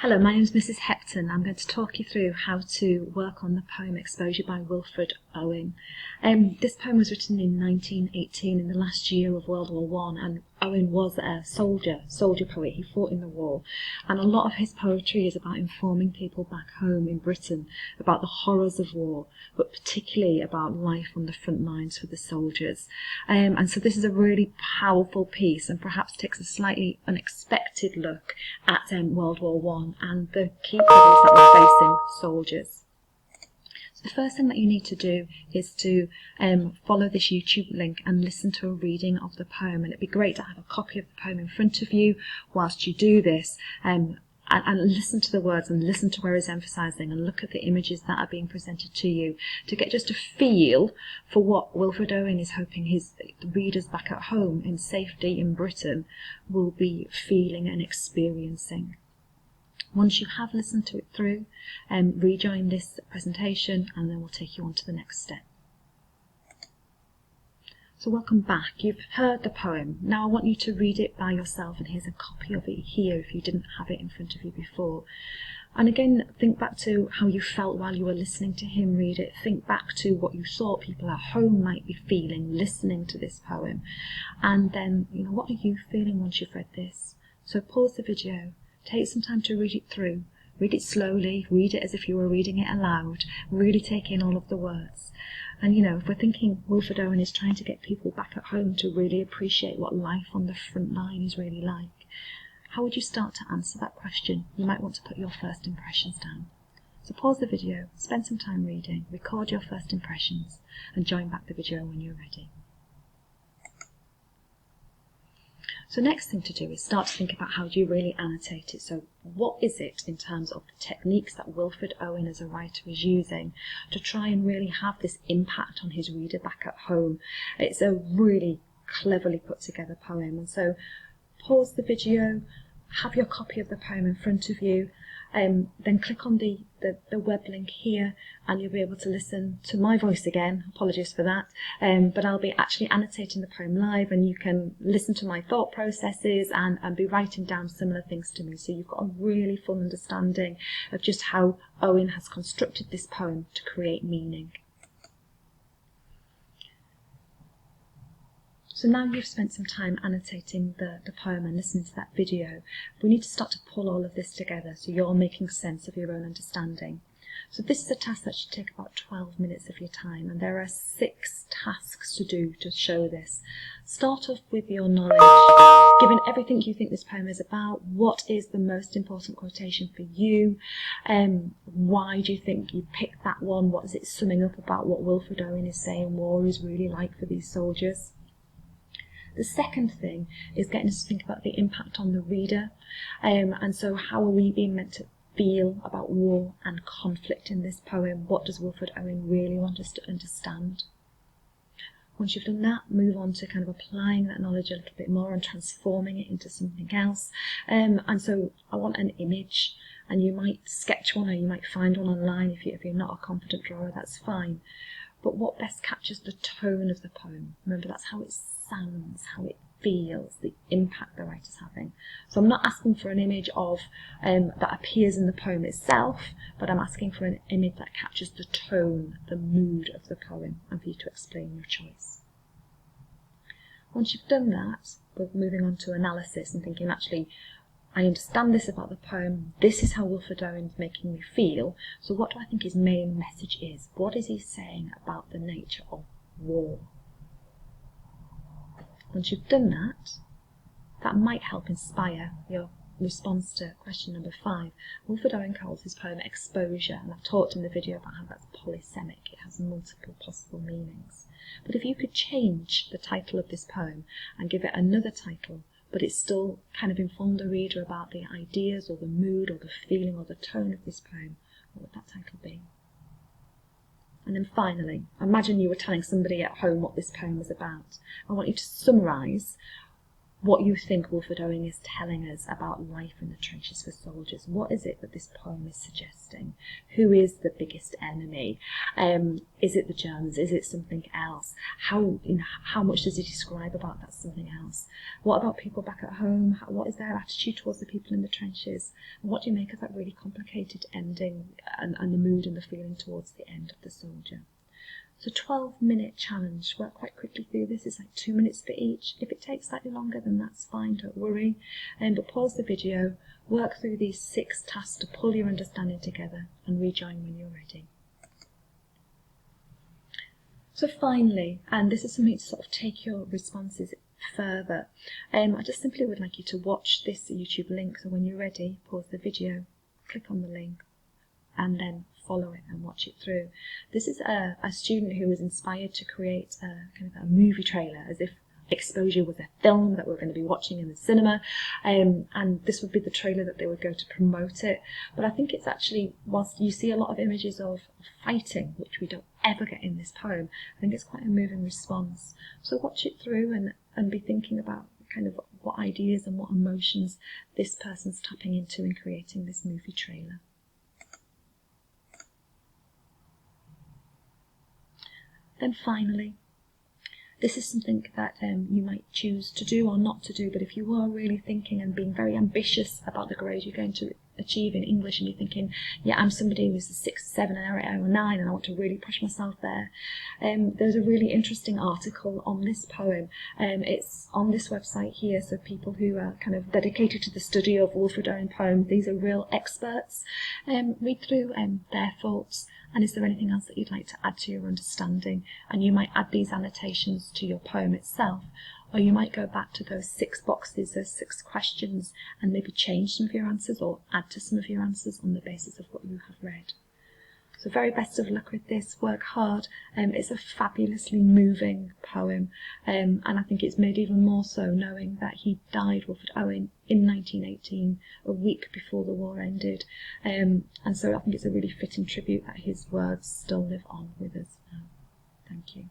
Hello, my name is Mrs. Hepton. I'm going to talk you through how to work on the poem Exposure by Wilfred Owen. This poem was written in 1918 in the last year of World War One, and Owen was a soldier poet. He fought in the war, and a lot of his poetry is about informing people back home in Britain about the horrors of war, but particularly about life on the front lines for the soldiers. And so this is a really powerful piece, and perhaps takes a slightly unexpected look at World War One and the key problems that were facing soldiers. So the first thing that you need to do is to follow this YouTube link and listen to a reading of the poem. And it'd be great to have a copy of the poem in front of you whilst you do this, and listen to the words and listen to where he's emphasising, and look at the images that are being presented to you to get just a feel for what Wilfred Owen is hoping his readers back at home in safety in Britain will be feeling and experiencing. Once you have listened to it through, rejoin this presentation and then we'll take you on to the next step. So welcome back. You've heard the poem. Now I want you to read it by yourself, and here's a copy of it here if you didn't have it in front of you before. And again, think back to how you felt while you were listening to him read it. Think back to what you thought people at home might be feeling listening to this poem. And then, what are you feeling once you've read this? So pause the video. Take some time to read it through. Read it slowly, read it as if you were reading it aloud, really take in all of the words. And if we're thinking Wilfred Owen is trying to get people back at home to really appreciate what life on the front line is really like, how would you start to answer that question? You might want to put your first impressions down. So pause the video, spend some time reading, record your first impressions, and join back the video when you're ready. So next thing to do is start to think about how do you really annotate it. So what is it in terms of the techniques that Wilfred Owen as a writer is using to try and really have this impact on his reader back at home? It's a really cleverly put together poem. And so pause the video, have your copy of the poem in front of you, then click on the web link here and you'll be able to listen to my voice again. Apologies for that, but I'll be actually annotating the poem live, and you can listen to my thought processes and be writing down similar things to me, so you've got a really full understanding of just how Owen has constructed this poem to create meaning. So now you've spent some time annotating the poem and listening to that video, we need to start to pull all of this together so you're making sense of your own understanding. So this is a task that should take about 12 minutes of your time, and there are 6 tasks to do to show this. Start off with your knowledge. Given everything you think this poem is about, what is the most important quotation for you? Why do you think you picked that one? What is it summing up about what Wilfred Owen is saying war is really like for these soldiers? The second thing is getting us to think about the impact on the reader, and so how are we being meant to feel about war and conflict in this poem? What does Wilfred Owen really want us to understand? Once you've done that, move on to kind of applying that knowledge a little bit more and transforming it into something else. And so I want an image, and you might sketch one or you might find one online. If you're not a confident drawer, that's fine. But what best captures the tone of the poem? Remember, that's how it sounds, how it feels, the impact the writer's having. So I'm not asking for an image of that appears in the poem itself, but I'm asking for an image that captures the tone, the mood of the poem, and for you to explain your choice. Once you've done that, we're moving on to analysis and thinking, actually, I understand this about the poem, this is how Wilfred Owen's making me feel, so what do I think his main message is? What is he saying about the nature of war? Once you've done that, that might help inspire your response to question number 5. Wilfred Owen calls his poem Exposure, and I've talked in the video about how that's polysemic, it has multiple possible meanings. But if you could change the title of this poem and give it another title, but it still kind of informed the reader about the ideas or the mood or the feeling or the tone of this poem, what would that title be? And then finally, imagine you were telling somebody at home what this poem was about. I want you to summarise what you think Wilfred Owen is telling us about life in the trenches for soldiers. What is it that this poem is suggesting? Who is the biggest enemy? Is it the Germans? Is it something else? How much does he describe about that something else? What about people back at home? What is their attitude towards the people in the trenches? And what do you make of that really complicated ending and the mood and the feeling towards the end of the soldier? So 12-minute challenge. Work quite quickly through this. It's like 2 minutes for each. If it takes slightly longer, then that's fine, don't worry. But pause the video, work through these 6 tasks to pull your understanding together and rejoin when you're ready. So finally, and this is something to sort of take your responses further, I just simply would like you to watch this YouTube link. So when you're ready, pause the video, click on the link, and then follow it and watch it through. This is a student who was inspired to create kind of a movie trailer, as if Exposure was a film that we're going to be watching in the cinema, and this would be the trailer that they would go to promote it. But I think it's actually, whilst you see a lot of images of fighting, which we don't ever get in this poem, I think it's quite a moving response. So watch it through and be thinking about kind of what ideas and what emotions this person's tapping into in creating this movie trailer. Then finally, this is something that you might choose to do or not to do, but if you are really thinking and being very ambitious about the grade you're going to achieve in English, and you're thinking, yeah, I'm somebody who's a 6, 7, or 8, or 9, and I want to really push myself there, there's a really interesting article on this poem. It's on this website here, so people who are kind of dedicated to the study of Wilfred Owen poems, these are real experts. Read through their thoughts, and is there anything else that you'd like to add to your understanding? And you might add these annotations to your poem itself, or you might go back to those 6 boxes, those 6 questions, and maybe change some of your answers or add to some of your answers on the basis of what you have read. So very best of luck with this, work hard. It's a fabulously moving poem, and I think it's made even more so knowing that he died, Wilfred Owen, in 1918, a week before the war ended, and so I think it's a really fitting tribute that his words still live on with us now. Thank you.